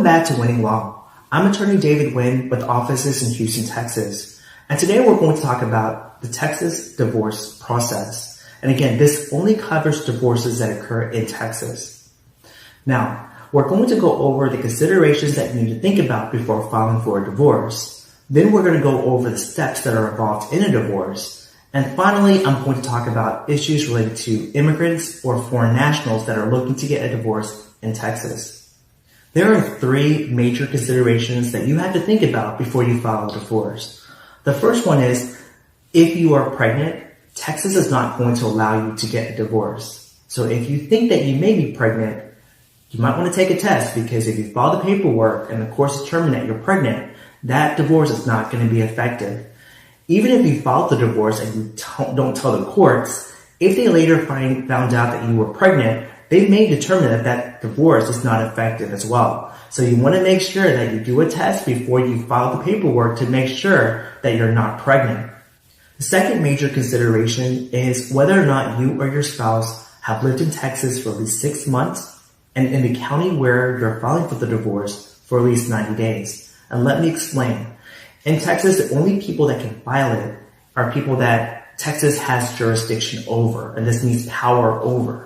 back to Winning Law. I'm attorney David Nguyen with offices in Houston, Texas. And today we're going to talk about the Texas divorce process. And again, this only covers divorces that occur in Texas. Now, we're going to go over the considerations that you need to think about before filing for a divorce. Then we're going to go over the steps that are involved in a divorce. And finally, I'm going to talk about issues related to immigrants or foreign nationals that are looking to get a divorce in Texas. There are three major considerations that you have to think about before you file a divorce. The first one is, if you are pregnant, Texas is not going to allow you to get a divorce. So if you think that you may be pregnant, you might want to take a test, because if you file the paperwork and the courts determine that you're pregnant, that divorce is not going to be effective. Even if you filed the divorce and you don't tell the courts, if they later found out that you were pregnant, they may determine that divorce is not effective as well. So you want to make sure that you do a test before you file the paperwork to make sure that you're not pregnant. The second major consideration is whether or not you or your spouse have lived in Texas for at least 6 months and in the county where you're filing for the divorce for at least 90 days. And let me explain. In Texas, the only people that can file it are people that Texas has jurisdiction over, and this means power over.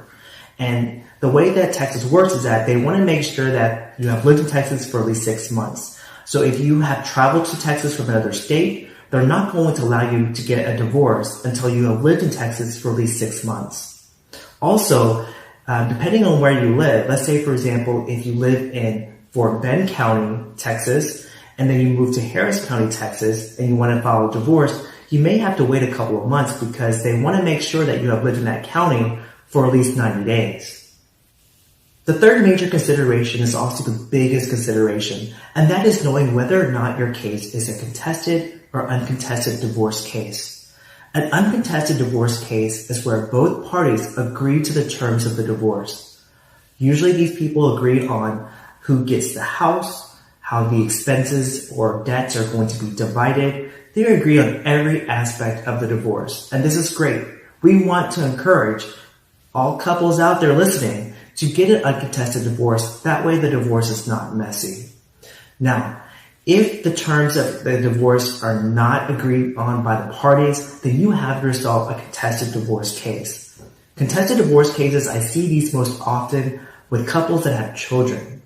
And the way that Texas works is that they want to make sure that you have lived in Texas for at least 6 months. So if you have traveled to Texas from another state, they're not going to allow you to get a divorce until you have lived in Texas for at least 6 months. Also, depending on where you live, let's say, for example, if you live in Fort Bend County, Texas, and then you move to Harris County, Texas, and you want to file a divorce, you may have to wait a couple of months because they want to make sure that you have lived in that county for at least 90 days. The third major consideration is also the biggest consideration, and that is knowing whether or not your case is a contested or uncontested divorce case. An uncontested divorce case is where both parties agree to the terms of the divorce. Usually these people agree on who gets the house, how the expenses or debts are going to be divided. They agree on every aspect of the divorce, and this is great. We want to encourage all couples out there listening to get an uncontested divorce. That way the divorce is not messy. Now, if the terms of the divorce are not agreed on by the parties, then you have yourself a contested divorce case. Contested divorce cases, I see these most often with couples that have children.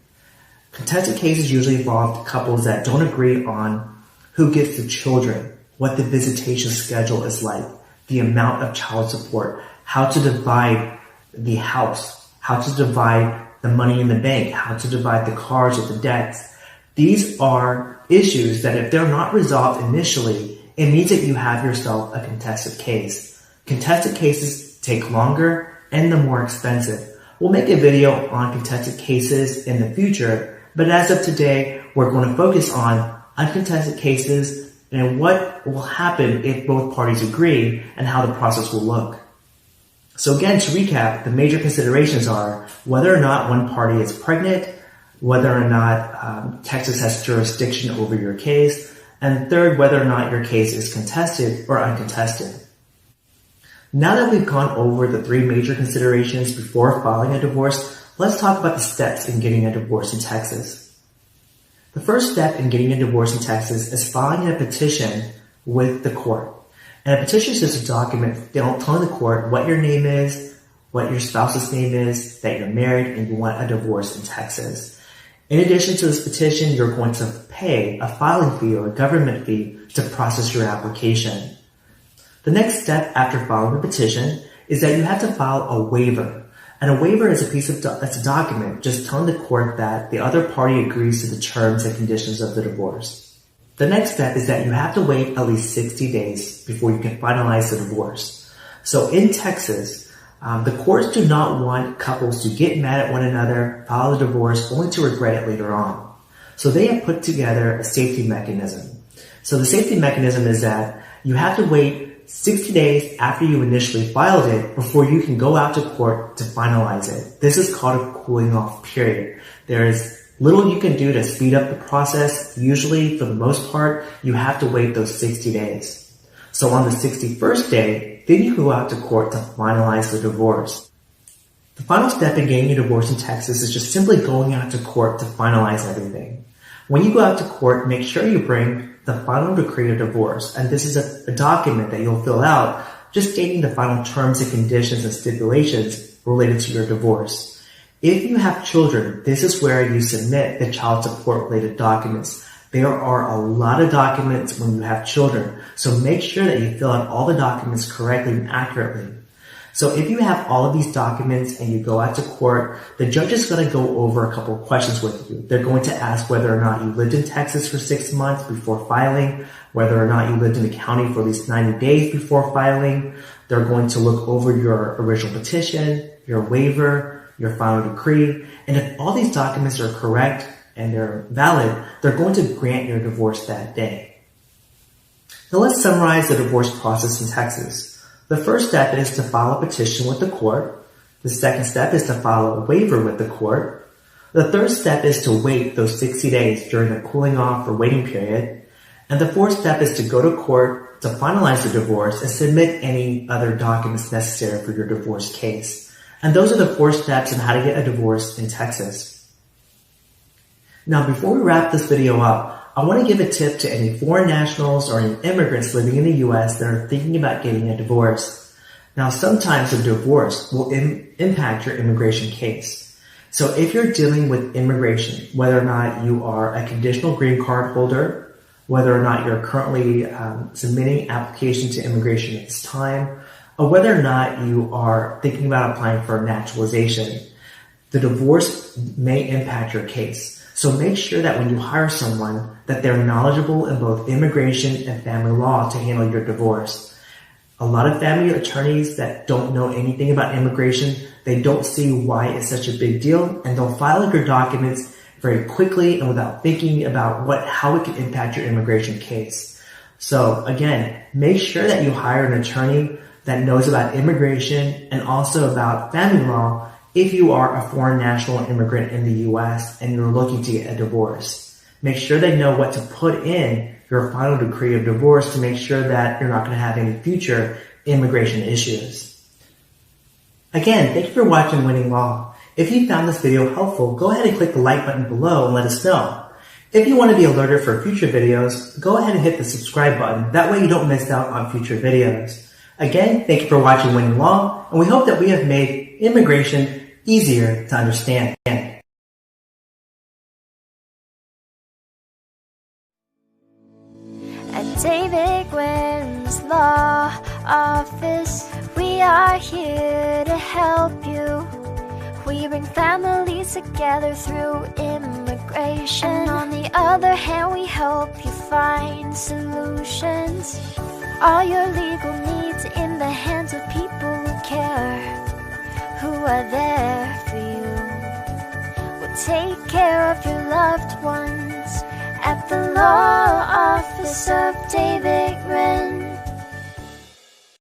Contested cases usually involve couples that don't agree on who gets the children, what the visitation schedule is like, the amount of child support, how to divide the house, how to divide the money in the bank, how to divide the cars or the debts. These are issues that if they're not resolved initially, it means that you have yourself a contested case. Contested cases take longer and they're more expensive. We'll make a video on contested cases in the future, but as of today, we're going to focus on uncontested cases and what will happen if both parties agree and how the process will look. So again, to recap, the major considerations are whether or not one party is pregnant, whether or not Texas has jurisdiction over your case, and third, whether or not your case is contested or uncontested. Now that we've gone over the three major considerations before filing a divorce, let's talk about the steps in getting a divorce in Texas. The first step in getting a divorce in Texas is filing a petition with the court. And a petition is just a document telling the court what your name is, what your spouse's name is, that you're married, and you want a divorce in Texas. In addition to this petition, you're going to pay a filing fee or a government fee to process your application. The next step after filing the petition is that you have to file a waiver. And a waiver is it's a document just telling the court that the other party agrees to the terms and conditions of the divorce. The next step is that you have to wait at least 60 days before you can finalize the divorce. So in Texas, the courts do not want couples to get mad at one another, file a divorce, only to regret it later on. So they have put together a safety mechanism. So the safety mechanism is that you have to wait 60 days after you initially filed it before you can go out to court to finalize it. This is called a cooling off period. There is little you can do to speed up the process. Usually, for the most part, you have to wait those 60 days. So on the 61st day, then you go out to court to finalize the divorce. The final step in getting a divorce in Texas is just simply going out to court to finalize everything. When you go out to court, make sure you bring the final decree of divorce, and this is a document that you'll fill out just stating the final terms and conditions and stipulations related to your divorce. If you have children, this is where you submit the child support related documents. There are a lot of documents when you have children, so make sure that you fill out all the documents correctly and accurately. So if you have all of these documents and you go out to court, the judge is going to go over a couple of questions with you. They're going to ask whether or not you lived in Texas for 6 months before filing, whether or not you lived in the county for at least 90 days before filing. They're going to look over your original petition, your waiver, your final decree, and if all these documents are correct and they're valid, they're going to grant your divorce that day. Now let's summarize the divorce process in Texas. The first step is to file a petition with the court. The second step is to file a waiver with the court. The third step is to wait those 60 days during the cooling off or waiting period. And the fourth step is to go to court to finalize the divorce and submit any other documents necessary for your divorce case. And those are the 4 steps on how to get a divorce in Texas. Now, before we wrap this video up, I want to give a tip to any foreign nationals or any immigrants living in the U.S. that are thinking about getting a divorce. Now, sometimes a divorce will impact your immigration case. So if you're dealing with immigration, whether or not you are a conditional green card holder, whether or not you're currently submitting application to immigration at this time, or whether or not you are thinking about applying for naturalization, the divorce may impact your case. So make sure that when you hire someone that they're knowledgeable in both immigration and family law to handle your divorce. A lot of family attorneys that don't know anything about immigration, they don't see why it's such a big deal, and they'll file your documents very quickly and without thinking about how it can impact your immigration case. So again, make sure that you hire an attorney that knows about immigration and also about family law if you are a foreign national immigrant in the U.S. and you're looking to get a divorce. Make sure they know what to put in your final decree of divorce to make sure that you're not going to have any future immigration issues. Again, thank you for watching Winning Law. If you found this video helpful, go ahead and click the like button below and let us know. If you want to be alerted for future videos, go ahead and hit the subscribe button. That way you don't miss out on future videos. Again, thank you for watching Winning Law, and we hope that we have made immigration easier to understand. At David Nguyen's Law Office, we are here to help you. We bring families together through immigration. And on the other hand, we help you find solutions. All your legal needs in the hands of people who care, who are there for you. We'll take care of your loved ones at the law office of David Nguyen.